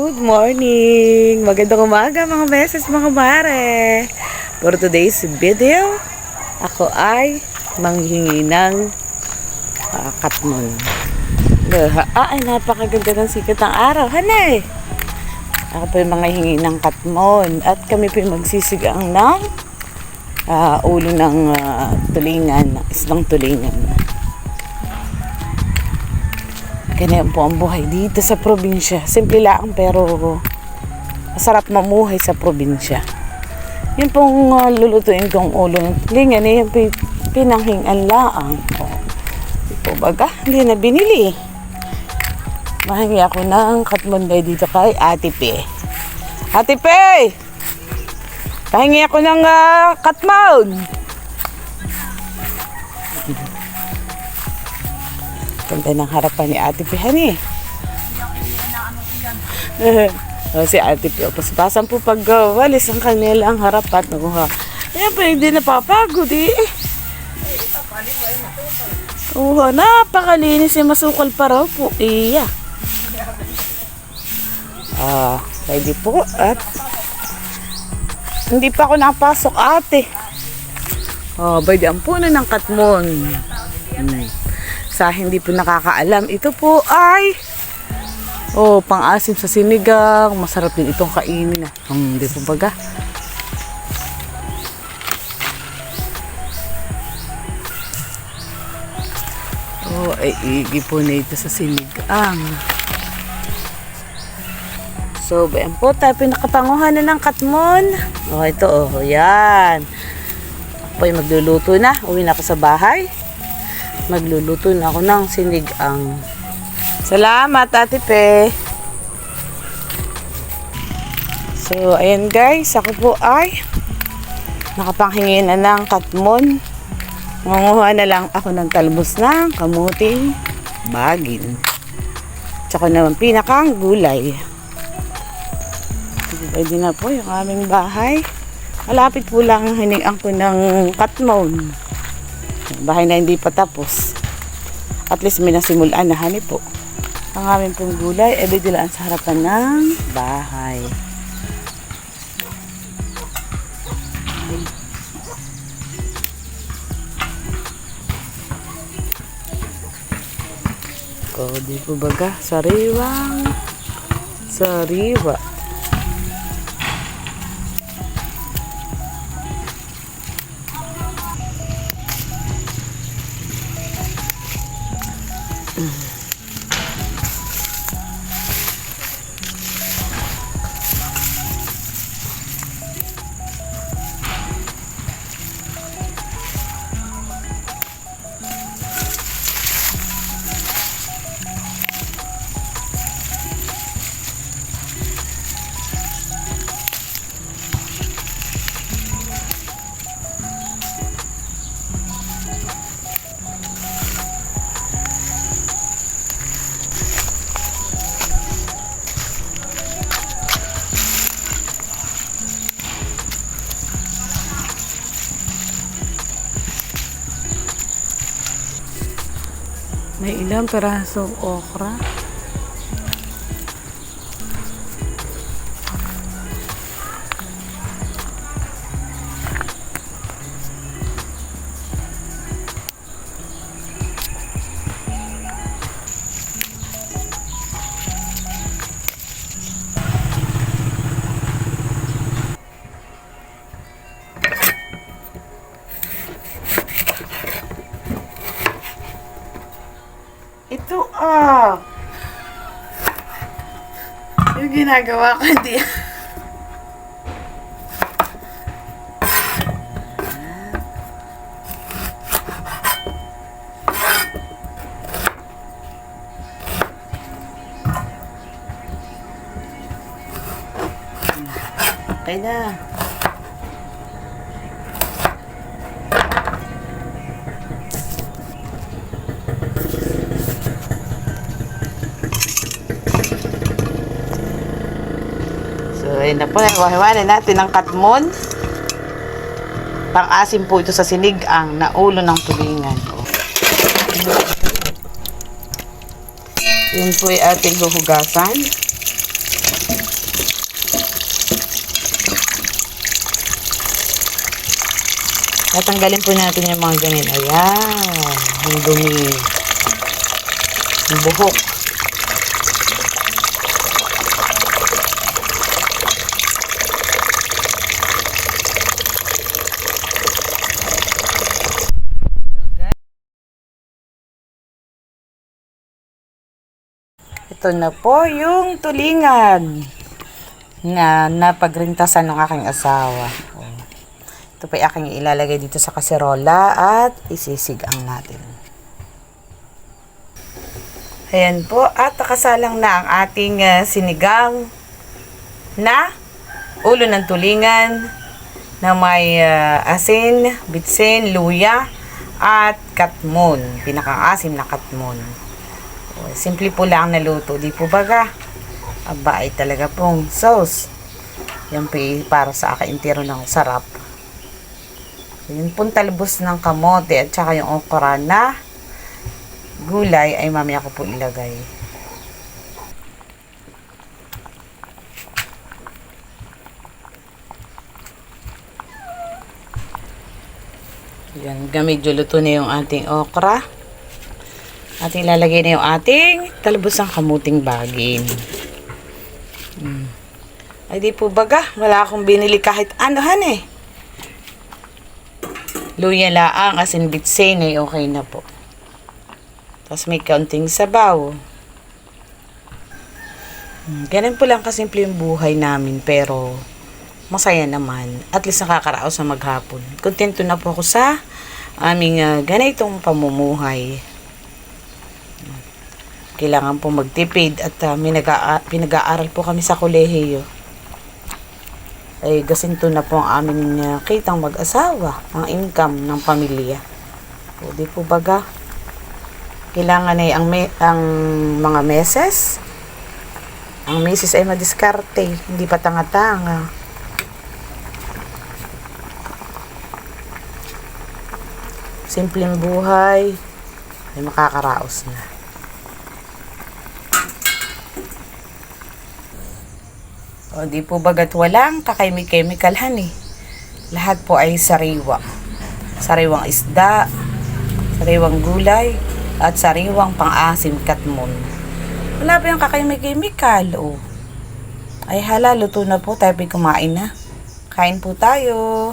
Good morning! Magandang umaga mga beses mga mare! For today's video, ako ay manghingi ng katmon. Ay, napakaganda ng sikat ng araw. Hanay! Ako po yung mga hingi ng katmon. At kami po yung magsisigang ng ulo ng tulingan, islang tulingan. Ganyan po ang buhay dito sa probinsya. Simple lang pero masarap mamuhay sa probinsya. Yun pong lulutuin kong ulo ng tulingan. Yan po pinanghingan laang. Ito baga, hindi na binili. Mahingi ako ng katmon dito kay Ate P. Ate P! Pahingi ako ng katmon. Ganda ng harapan ni Ate P. Hani. Si Ate P. Paspasan po pag walis ang kanilang harapan. Ayan po, hindi napapagod eh. Napakalinis eh. Masukal pa raw po. Iya. Pwede po. At hindi pa ako nakapasok ate. Pwede ang puno ng katmon. Sa hindi po nakakaalam, ito po ay pang-asim sa sinigang. Masarap din itong kainin. Hindi po baga. Ay iipon na ito sa sinigang. So, bayan po tayo pinakapanguhan na ng katmon. Ito yan. Ako ay magluluto na. Uwi na ako sa bahay. Magluluto na ako ng sinigang. Salamat, Ate Pe. So, ayan guys. Ako po ay nakapanghingi na ng katmon. Manguha na lang ako ng talbos ng kamuting bagin. Tsaka naman pinakang gulay. Pwede na po yung aming bahay. Malapit po lang hiningan ko ng katmon. Bahay na hindi pa tapos. At least may nasimulan na hani po. Ang aming pong gulay ay bidilaan sa harapan ng bahay. Di po baga sariwang sariwa. May ilang perasong okra. Ito yung ginagawa ko hindi. Okay na. Ayun na po, nahiwanan natin ang katmon. Pang-asim po ito sa sinigang na ulo ng tulingan. Yun po ay ating huhugasan. Tatanggalin po natin yung mga ganyan. Ayan. Yung dumi. Yung buhok. Ito na po yung tulingan na napagrintasan ng aking asawa. Ito pa aking ilalagay dito sa kaserola at isisigang natin. Ayan po, at nakasalang na ang ating sinigang na ulo ng tulingan na may asin, bitsin, luya at katmon. Pinakang-asim na katmon. Simple po lang naluto, di po baga? Aba, ay talaga pong sauce. Yan po para sa akaintiro ng sarap. Yung pong talbos ng kamote at saka yung okra na gulay ay mamaya ko po ilagay. Yan, medyo luto na yung ating okra. At ilalagay na yung ating talbos ng kamuting bagin. Ay di po baga, wala akong binili kahit anuhan eh. Luya laang, asin bitsin ay okay na po. Tapos may kaunting sabaw. Ganun po lang kasimple yung buhay namin, pero masaya naman. At least nakakaraos sa maghapon. Kontento na po ako sa aming ganitong pamumuhay. Kailangan po magtipid at pinag-aaral po kami sa kolehiyo. Ay gasinto na po ang aming kitang mag-asawa, ang income ng pamilya. O di po baga, kailangan ay ang mga meses, ang meses ay madiskarte, hindi pa tanga-tanga. Simpleng buhay ay makakaraos na. O di po bagat walang kakemikal-han eh. Lahat po ay sariwa. Sariwang isda, sariwang gulay, at sariwang pang-asim katmon. Wala pa yung kakemikal. O. Ay hala, luto na po. Tayo kumain na. Kain po tayo.